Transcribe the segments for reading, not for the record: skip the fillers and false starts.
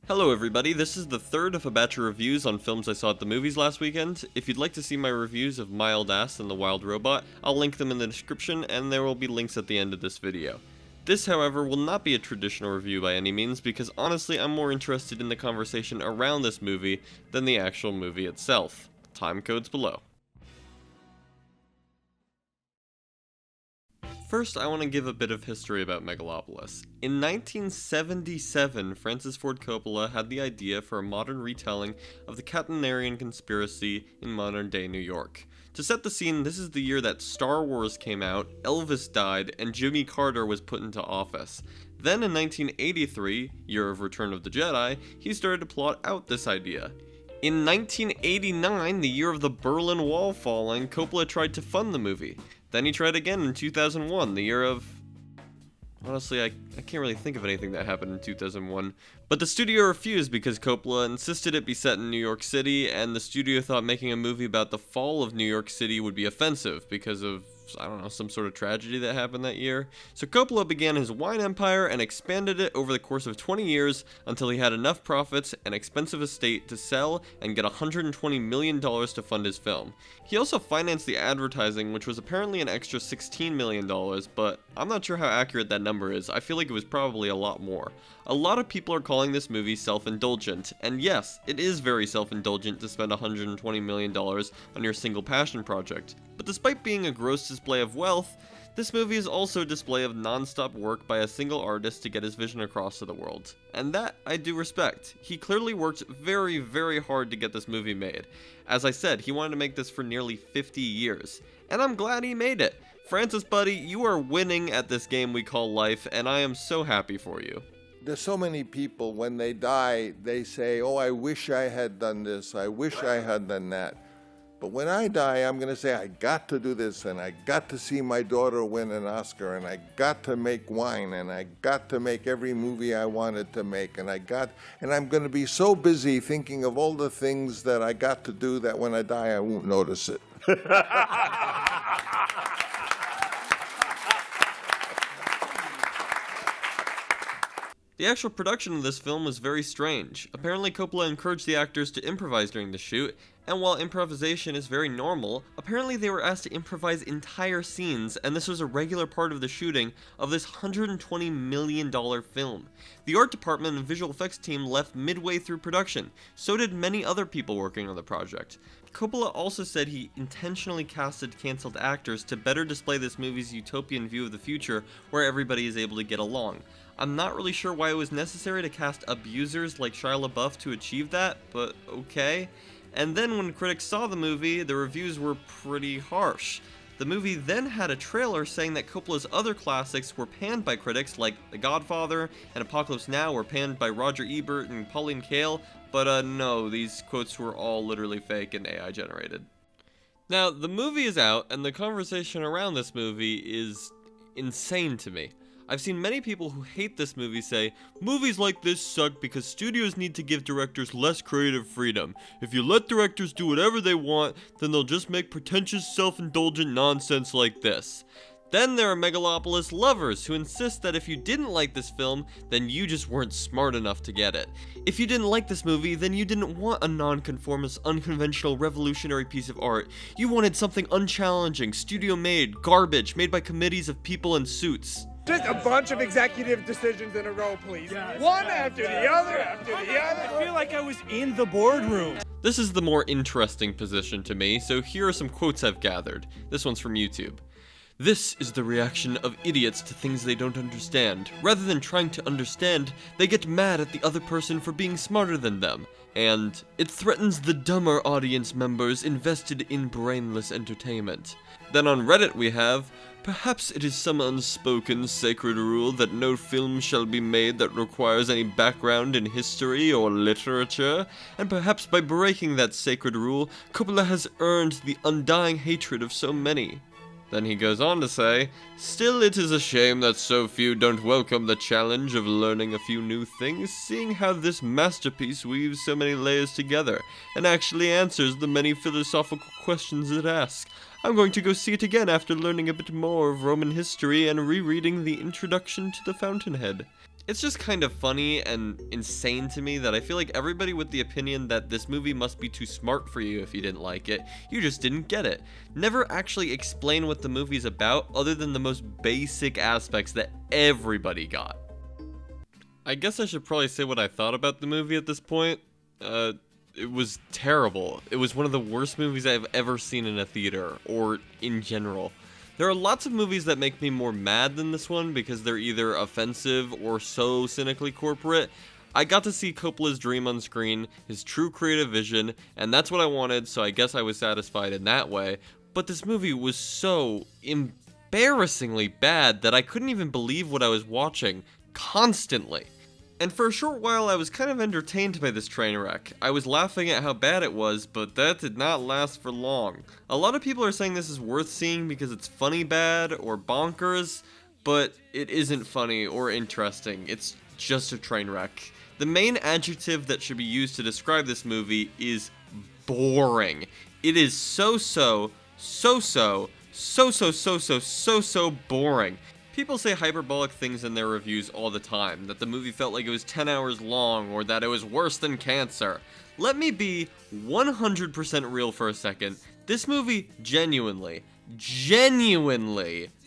Hello everybody, this is the third of a batch of reviews on films I saw at the movies last weekend. If you'd like to see my reviews of Mild Ass and The Wild Robot, I'll link them in the description and there will be links at the end of this video. This, however, will not be a traditional review by any means because honestly I'm more interested in the conversation around this movie than the actual movie itself. Timecodes below. First, I want to give a bit of history about Megalopolis. In 1977, Francis Ford Coppola had the idea for a modern retelling of the Catenarian conspiracy in modern-day New York. To set the scene, this is the year that Star Wars came out, Elvis died, and Jimmy Carter was put into office. Then in 1983, year of Return of the Jedi, he started to plot out this idea. In 1989, the year of the Berlin Wall falling, Coppola tried to fund the movie. Then he tried again in 2001, the year of... Honestly, I can't really think of anything that happened in 2001. But the studio refused because Coppola insisted it be set in New York City, and the studio thought making a movie about the fall of New York City would be offensive because of, I don't know, some sort of tragedy that happened that year. So Coppola began his wine empire and expanded it over the course of 20 years until he had enough profits and expensive estate to sell and get $120 million to fund his film. He also financed the advertising, which was apparently an extra $16 million, but I'm not sure how accurate that number is. I feel like it was probably a lot more. A lot of people are calling this movie self-indulgent, and yes, it is very self-indulgent to spend $120 million on your single passion project. But despite being a gross display of wealth, this movie is also a display of non-stop work by a single artist to get his vision across to the world. And that I do respect. He clearly worked very, very hard to get this movie made. As I said, he wanted to make this for nearly 50 years. And I'm glad he made it. Francis, buddy, you are winning at this game we call life, and I am so happy for you. There's so many people, when they die, they say, oh, I wish I had done this, I wish I had done that. But when I die, I'm going to say, I got to do this, and I got to see my daughter win an Oscar, and I got to make wine, and I got to make every movie I wanted to make, and I'm going to be so busy thinking of all the things that I got to do that when I die, I won't notice it. The actual production of this film was very strange. Apparently Coppola encouraged the actors to improvise during the shoot, and while improvisation is very normal, apparently they were asked to improvise entire scenes, and this was a regular part of the shooting of this $120 million film. The art department and visual effects team left midway through production, so did many other people working on the project. Coppola also said he intentionally casted canceled actors to better display this movie's utopian view of the future where everybody is able to get along. I'm not really sure why it was necessary to cast abusers like Shia LaBeouf to achieve that, but okay. And then when critics saw the movie, the reviews were pretty harsh. The movie then had a trailer saying that Coppola's other classics were panned by critics like The Godfather and Apocalypse Now were panned by Roger Ebert and Pauline Kael, but no, these quotes were all literally fake and AI generated. Now, the movie is out, and the conversation around this movie is insane to me. I've seen many people who hate this movie say, movies like this suck because studios need to give directors less creative freedom. If you let directors do whatever they want, then they'll just make pretentious, self-indulgent nonsense like this. Then there are Megalopolis lovers who insist that if you didn't like this film, then you just weren't smart enough to get it. If you didn't like this movie, then you didn't want a non-conformist, unconventional, revolutionary piece of art. You wanted something unchallenging, studio-made, garbage, made by committees of people in suits. Just a bunch of executive decisions in a row, please. Yes. One after the other after the other. I feel like I was in the boardroom. This is the more interesting position to me, so here are some quotes I've gathered. This one's from YouTube. This is the reaction of idiots to things they don't understand. Rather than trying to understand, they get mad at the other person for being smarter than them. And it threatens the dumber audience members invested in brainless entertainment. Then on Reddit we have, perhaps it is some unspoken sacred rule that no film shall be made that requires any background in history or literature, and perhaps by breaking that sacred rule, Coppola has earned the undying hatred of so many. Then he goes on to say, still it is a shame that so few don't welcome the challenge of learning a few new things, seeing how this masterpiece weaves so many layers together, and actually answers the many philosophical questions it asks. I'm going to go see it again after learning a bit more of Roman history and rereading the introduction to the Fountainhead. It's just kind of funny and insane to me that I feel like everybody with the opinion that this movie must be too smart for you if you didn't like it, you just didn't get it. Never actually explain what the movie's about other than the most basic aspects that everybody got. I guess I should probably say what I thought about the movie at this point. It was terrible. It was one of the worst movies I've ever seen in a theater, or in general. There are lots of movies that make me more mad than this one because they're either offensive or so cynically corporate. I got to see Coppola's dream on screen, his true creative vision, and that's what I wanted, so I guess I was satisfied in that way. But this movie was so embarrassingly bad that I couldn't even believe what I was watching, constantly. And for a short while I was kind of entertained by this train wreck. I was laughing at how bad it was, but that did not last for long. A lot of people are saying this is worth seeing because it's funny bad or bonkers, but it isn't funny or interesting. It's just a train wreck. The main adjective that should be used to describe this movie is boring. It is so boring. People say hyperbolic things in their reviews all the time, that the movie felt like it was 10 hours long, or that it was worse than Cancer. Let me be 100% real for a second. This movie genuinely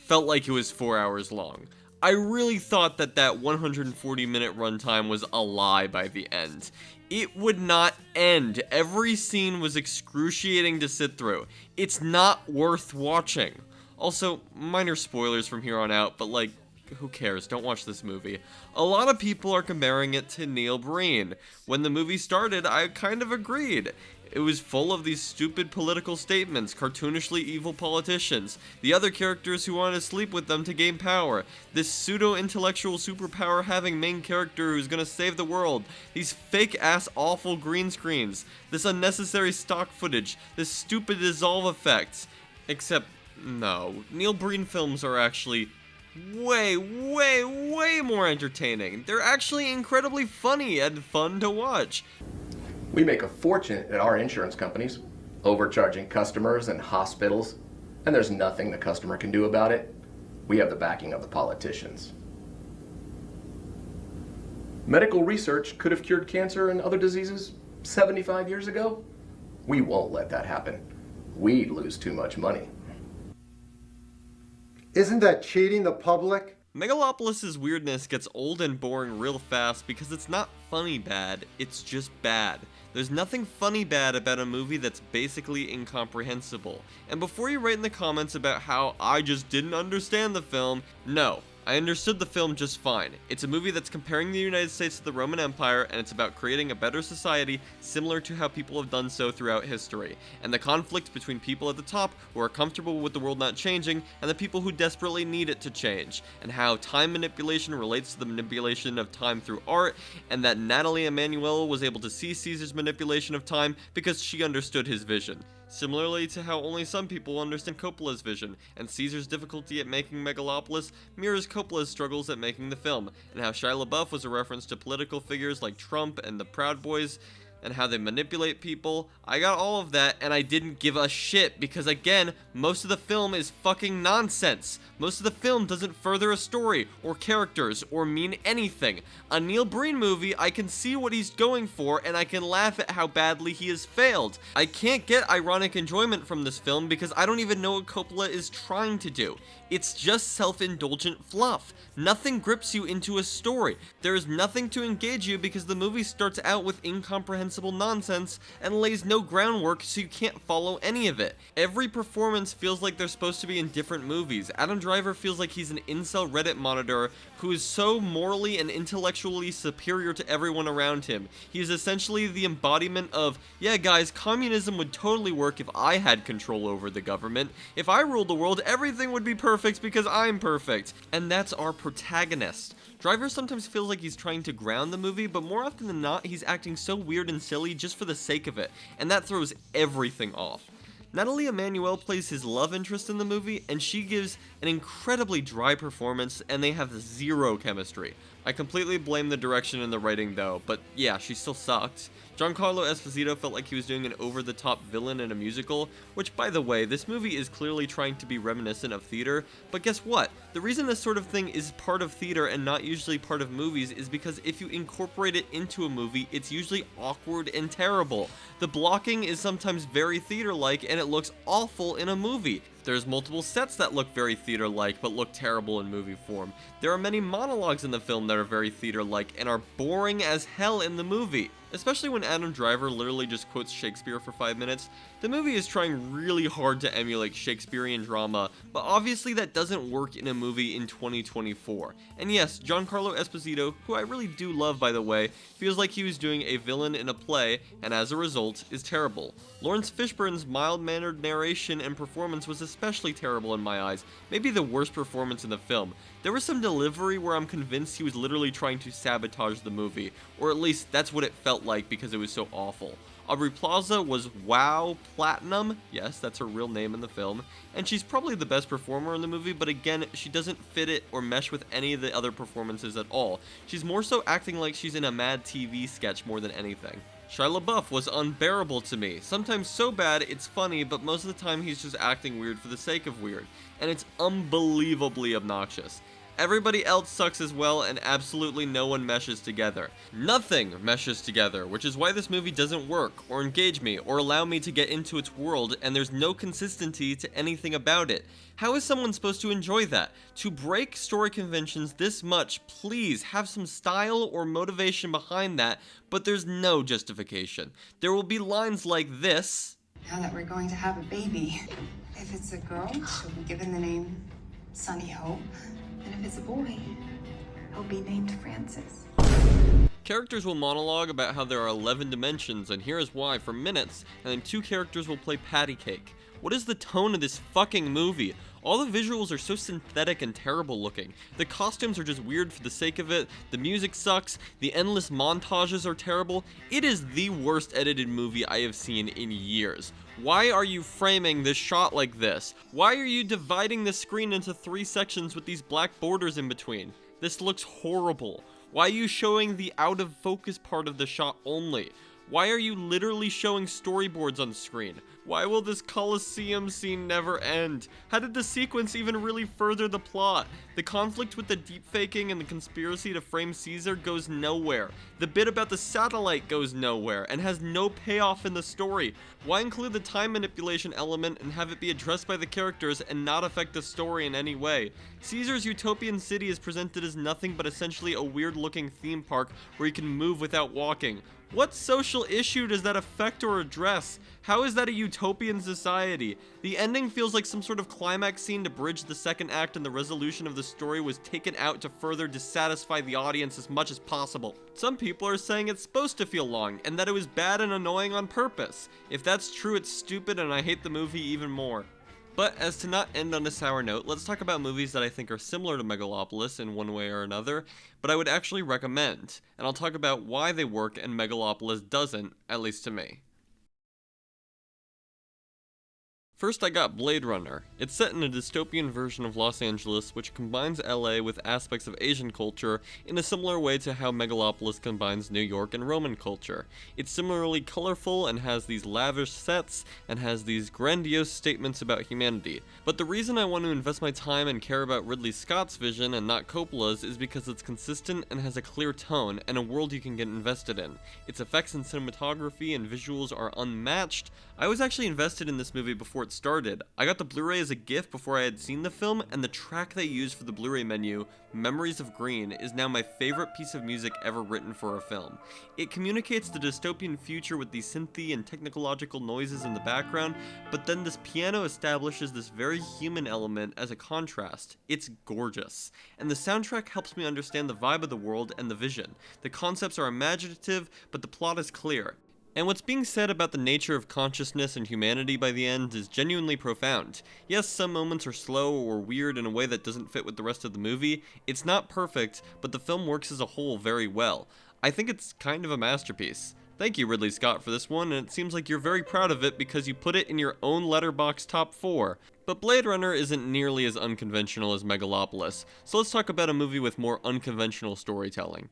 felt like it was 4 hours long. I really thought that 140-minute runtime was a lie by the end. It would not end. Every scene was excruciating to sit through. It's not worth watching. Also, minor spoilers from here on out, but like, who cares? Don't watch this movie. A lot of people are comparing it to Neil Breen. When the movie started, I kind of agreed. It was full of these stupid political statements, cartoonishly evil politicians, the other characters who wanted to sleep with them to gain power, this pseudo-intellectual superpower having main character who's gonna save the world, these fake-ass awful green screens, this unnecessary stock footage, this stupid dissolve effects. Except, no, Neil Breen films are actually way more entertaining. They're actually incredibly funny and fun to watch. We make a fortune at our insurance companies, overcharging customers and hospitals, and there's nothing the customer can do about it. We have the backing of the politicians. Medical research could have cured cancer and other diseases 75 years ago. We won't let that happen. We'd lose too much money. Isn't that cheating the public? Megalopolis' weirdness gets old and boring real fast because it's not funny bad, it's just bad. There's nothing funny bad about a movie that's basically incomprehensible. And before you write in the comments about how I just didn't understand the film, no. I understood the film just fine. It's a movie that's comparing the United States to the Roman Empire, and it's about creating a better society similar to how people have done so throughout history, and the conflict between people at the top who are comfortable with the world not changing, and the people who desperately need it to change, and how time manipulation relates to the manipulation of time through art, and that Natalie Emmanuel was able to see Caesar's manipulation of time because she understood his vision. Similarly to how only some people understand Coppola's vision, and Caesar's difficulty at making Megalopolis mirrors Coppola's struggles at making the film, and how Shia LaBeouf was a reference to political figures like Trump and the Proud Boys, and how they manipulate people. I got all of that, and I didn't give a shit, because again, most of the film is fucking nonsense. Most of the film doesn't further a story, or characters, or mean anything. A Neil Breen movie, I can see what he's going for, and I can laugh at how badly he has failed. I can't get ironic enjoyment from this film because I don't even know what Coppola is trying to do. It's just self-indulgent fluff. Nothing grips you into a story. There is nothing to engage you because the movie starts out with incomprehensible nonsense and lays no groundwork so you can't follow any of it. Every performance feels like they're supposed to be in different movies. Adam Driver feels like he's an incel Reddit monitor who is so morally and intellectually superior to everyone around him. He is essentially the embodiment of, yeah guys, communism would totally work if I had control over the government. If I ruled the world, everything would be perfect because I'm perfect. And that's our protagonist. Driver sometimes feels like he's trying to ground the movie, but more often than not, he's acting so weird and silly just for the sake of it, and that throws everything off. Natalie Emmanuel plays his love interest in the movie, and she gives an incredibly dry performance, and they have zero chemistry. I completely blame the direction and the writing though, but yeah, she still sucked. Giancarlo Esposito felt like he was doing an over-the-top villain in a musical, which by the way, this movie is clearly trying to be reminiscent of theater, but guess what? The reason this sort of thing is part of theater and not usually part of movies is because if you incorporate it into a movie, it's usually awkward and terrible. The blocking is sometimes very theater-like and it looks awful in a movie. There's multiple sets that look very theater-like but look terrible in movie form. There are many monologues in the film that are very theater-like and are boring as hell in the movie. Especially when Adam Driver literally just quotes Shakespeare for 5 minutes. The movie is trying really hard to emulate Shakespearean drama, but obviously that doesn't work in a movie in 2024. And yes, Giancarlo Esposito, who I really do love by the way, feels like he was doing a villain in a play, and as a result, is terrible. Lawrence Fishburne's mild-mannered narration and performance was especially terrible in my eyes, maybe the worst performance in the film. There was some delivery where I'm convinced he was literally trying to sabotage the movie, or at least that's what it felt like because it was so awful. Aubrey Plaza was WoW Platinum, yes, that's her real name in the film, and she's probably the best performer in the movie, but again, she doesn't fit it or mesh with any of the other performances at all. She's more so acting like she's in a Mad TV sketch more than anything. Shia LaBeouf was unbearable to me, sometimes so bad it's funny, but most of the time he's just acting weird for the sake of weird, and it's unbelievably obnoxious. Everybody else sucks as well, and absolutely no one meshes together. Nothing meshes together, which is why this movie doesn't work, or engage me, or allow me to get into its world, and there's no consistency to anything about it. How is someone supposed to enjoy that? To break story conventions this much, please have some style or motivation behind that, but there's no justification. There will be lines like this. Now that we're going to have a baby, if it's a girl, she'll be given the name Sunny Hope. And if it's a boy, he'll be named Francis. Characters will monologue about how there are 11 dimensions, and here is why for minutes, and then 2 characters will play patty cake. What is the tone of this fucking movie? All the visuals are so synthetic and terrible looking. The costumes are just weird for the sake of it, the music sucks, the endless montages are terrible. It is the worst edited movie I have seen in years. Why are you framing this shot like this? Why are you dividing the screen into 3 sections with these black borders in between? This looks horrible. Why are you showing the out of focus part of the shot only? Why are you literally showing storyboards on screen? Why will this Colosseum scene never end? How did the sequence even really further the plot? The conflict with the deepfaking and the conspiracy to frame Caesar goes nowhere. The bit about the satellite goes nowhere and has no payoff in the story. Why include the time manipulation element and have it be addressed by the characters and not affect the story in any way? Caesar's utopian city is presented as nothing but essentially a weird looking theme park where you can move without walking. What social issue does that affect or address? How is that a utopian society? The ending feels like some sort of climax scene to bridge the second act, and the resolution of the story was taken out to further dissatisfy the audience as much as possible. Some people are saying it's supposed to feel long, and that it was bad and annoying on purpose. If that's true, it's stupid and I hate the movie even more. But as to not end on a sour note, let's talk about movies that I think are similar to Megalopolis in one way or another, but I would actually recommend, and I'll talk about why they work and Megalopolis doesn't, at least to me. First I got Blade Runner. It's set in a dystopian version of Los Angeles which combines LA with aspects of Asian culture in a similar way to how Megalopolis combines New York and Roman culture. It's similarly colorful and has these lavish sets and has these grandiose statements about humanity. But the reason I want to invest my time and care about Ridley Scott's vision and not Coppola's is because it's consistent and has a clear tone and a world you can get invested in. Its effects and cinematography and visuals are unmatched. I was actually invested in this movie before it started. I got the Blu-ray as a gift before I had seen the film, and the track they used for the Blu-ray menu, Memories of Green, is now my favorite piece of music ever written for a film. It communicates the dystopian future with these synthy and technological noises in the background, but then this piano establishes this very human element as a contrast. It's gorgeous. And the soundtrack helps me understand the vibe of the world and the vision. The concepts are imaginative, but the plot is clear. And what's being said about the nature of consciousness and humanity by the end is genuinely profound. Yes, some moments are slow or weird in a way that doesn't fit with the rest of the movie. It's not perfect, but the film works as a whole very well. I think it's kind of a masterpiece. Thank you, Ridley Scott, for this one, and it seems like you're very proud of it because you put it in your own Letterboxd top 4. But Blade Runner isn't nearly as unconventional as Megalopolis, so let's talk about a movie with more unconventional storytelling.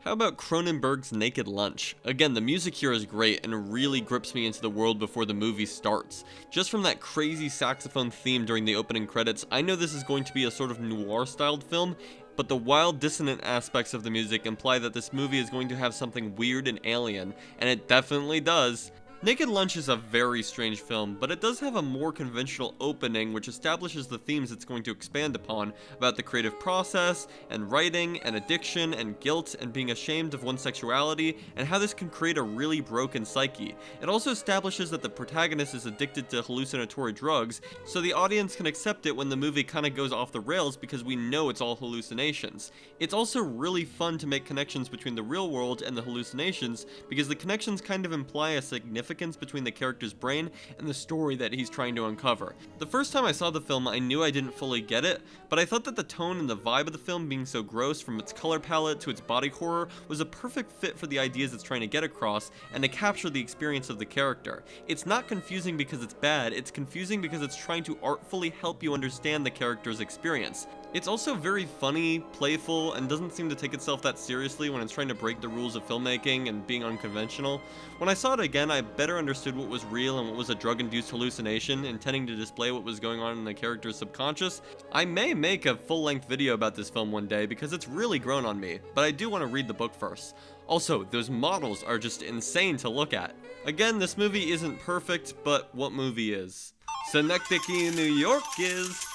How about Cronenberg's Naked Lunch? Again, the music here is great and really grips me into the world before the movie starts. Just from that crazy saxophone theme during the opening credits, I know this is going to be a sort of noir-styled film, but the wild, dissonant aspects of the music imply that this movie is going to have something weird and alien, and it definitely does. Naked Lunch is a very strange film, but it does have a more conventional opening which establishes the themes it's going to expand upon about the creative process, and writing, and addiction, and guilt, and being ashamed of one's sexuality, and how this can create a really broken psyche. It also establishes that the protagonist is addicted to hallucinatory drugs, so the audience can accept it when the movie kinda goes off the rails because we know it's all hallucinations. It's also really fun to make connections between the real world and the hallucinations, because the connections kind of imply a significance between the character's brain and the story that he's trying to uncover. The first time I saw the film, I knew I didn't fully get it, but I thought that the tone and the vibe of the film being so gross, from its color palette to its body horror, was a perfect fit for the ideas it's trying to get across and to capture the experience of the character. It's not confusing because it's bad, it's confusing because it's trying to artfully help you understand the character's experience. It's also very funny, playful, and doesn't seem to take itself that seriously when it's trying to break the rules of filmmaking and being unconventional. When I saw it again, I better understood what was real and what was a drug-induced hallucination, intending to display what was going on in the character's subconscious. I may make a full-length video about this film one day because it's really grown on me, but I do want to read the book first. Also, those models are just insane to look at. Again, this movie isn't perfect, but what movie is? Synecdoche, New York is...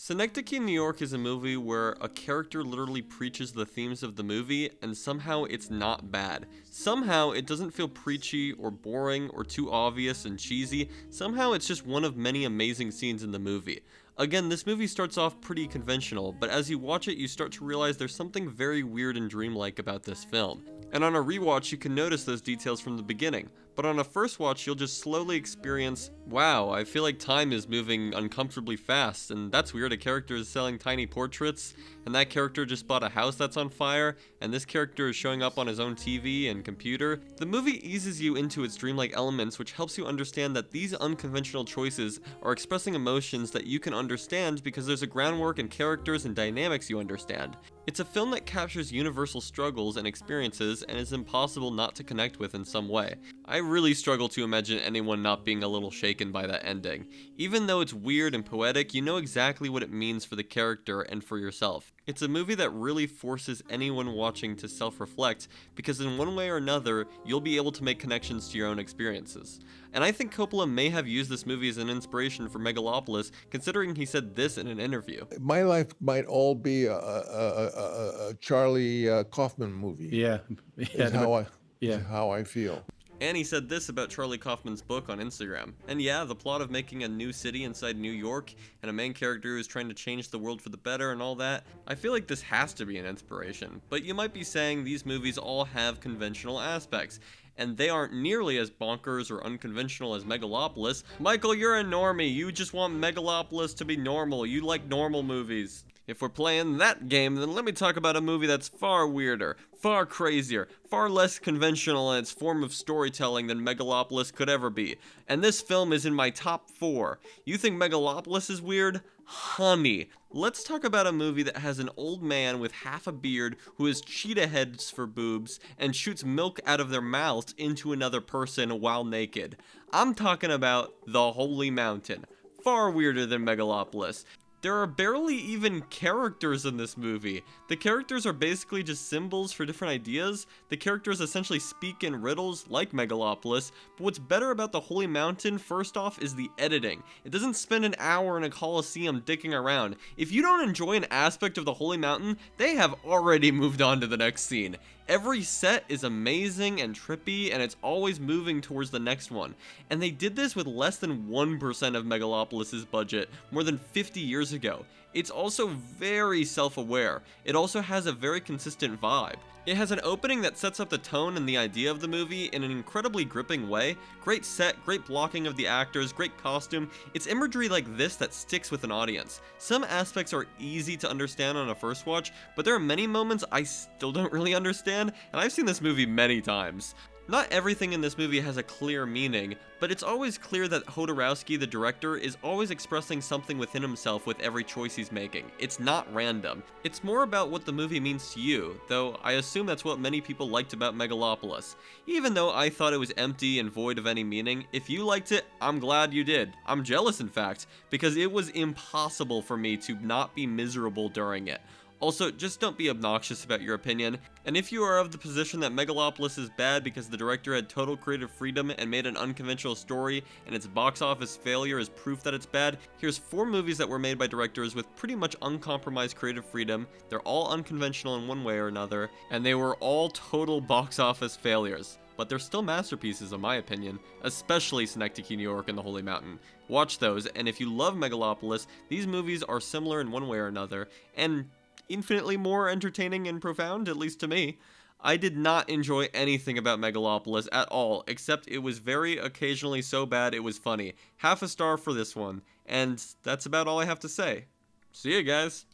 Synecdoche, New York is a movie where a character literally preaches the themes of the movie, and somehow it's not bad. Somehow it doesn't feel preachy or boring or too obvious and cheesy. Somehow it's just one of many amazing scenes in the movie. Again, this movie starts off pretty conventional, but as you watch it, you start to realize there's something very weird and dreamlike about this film. And on a rewatch, you can notice those details from the beginning. But on a first watch, you'll just slowly experience, wow, I feel like time is moving uncomfortably fast, and that's weird, a character is selling tiny portraits, and that character just bought a house that's on fire, and this character is showing up on his own TV and computer. The movie eases you into its dreamlike elements, which helps you understand that these unconventional choices are expressing emotions that you can understand because there's a groundwork and characters and dynamics you understand. It's a film that captures universal struggles and experiences and is impossible not to connect with in some way. I really struggle to imagine anyone not being a little shaken by that ending. Even though it's weird and poetic, you know exactly what it means for the character and for yourself. It's a movie that really forces anyone watching to self-reflect, because in one way or another, you'll be able to make connections to your own experiences. And I think Coppola may have used this movie as an inspiration for Megalopolis, considering he said this in an interview. My life might all be a Charlie Kaufman movie. Yeah. Is how I feel. And he said this about Charlie Kaufman's book on Instagram. And yeah, the plot of making a new city inside New York, and a main character who's trying to change the world for the better and all that, I feel like this has to be an inspiration. But you might be saying these movies all have conventional aspects, and they aren't nearly as bonkers or unconventional as Megalopolis. Michael, you're a normie. You just want Megalopolis to be normal. You like normal movies. If we're playing that game, then let me talk about a movie that's far weirder, far crazier, far less conventional in its form of storytelling than Megalopolis could ever be. And this film is in my top 4. You think Megalopolis is weird? Honey. Let's talk about a movie that has an old man with half a beard who has cheetah heads for boobs and shoots milk out of their mouths into another person while naked. I'm talking about The Holy Mountain. Far weirder than Megalopolis. There are barely even characters in this movie. The characters are basically just symbols for different ideas. The characters essentially speak in riddles like Megalopolis, but what's better about The Holy Mountain, first off, is the editing. It doesn't spend an hour in a coliseum dicking around. If you don't enjoy an aspect of The Holy Mountain, they have already moved on to the next scene. Every set is amazing and trippy, and it's always moving towards the next one. And they did this with less than 1% of Megalopolis' budget more than 50 years years ago. It's also very self-aware. It also has a very consistent vibe. It has an opening that sets up the tone and the idea of the movie in an incredibly gripping way. Great set, great blocking of the actors, great costume. It's imagery like this that sticks with an audience. Some aspects are easy to understand on a first watch, but there are many moments I still don't really understand, and I've seen this movie many times. Not everything in this movie has a clear meaning, but it's always clear that Jodorowsky, the director, is always expressing something within himself with every choice he's making. It's not random. It's more about what the movie means to you, though I assume that's what many people liked about Megalopolis. Even though I thought it was empty and void of any meaning, if you liked it, I'm glad you did. I'm jealous, in fact, because it was impossible for me to not be miserable during it. Also, just don't be obnoxious about your opinion, and if you are of the position that Megalopolis is bad because the director had total creative freedom and made an unconventional story and its box office failure is proof that it's bad, here's 4 movies that were made by directors with pretty much uncompromised creative freedom. They're all unconventional in one way or another, and they were all total box office failures. But they're still masterpieces in my opinion, especially Synecdoche, New York and The Holy Mountain. Watch those, and if you love Megalopolis, these movies are similar in one way or another, and infinitely more entertaining and profound, at least to me. I did not enjoy anything about Megalopolis at all, except it was very occasionally so bad it was funny. Half a star for this one, and that's about all I have to say. See ya, guys!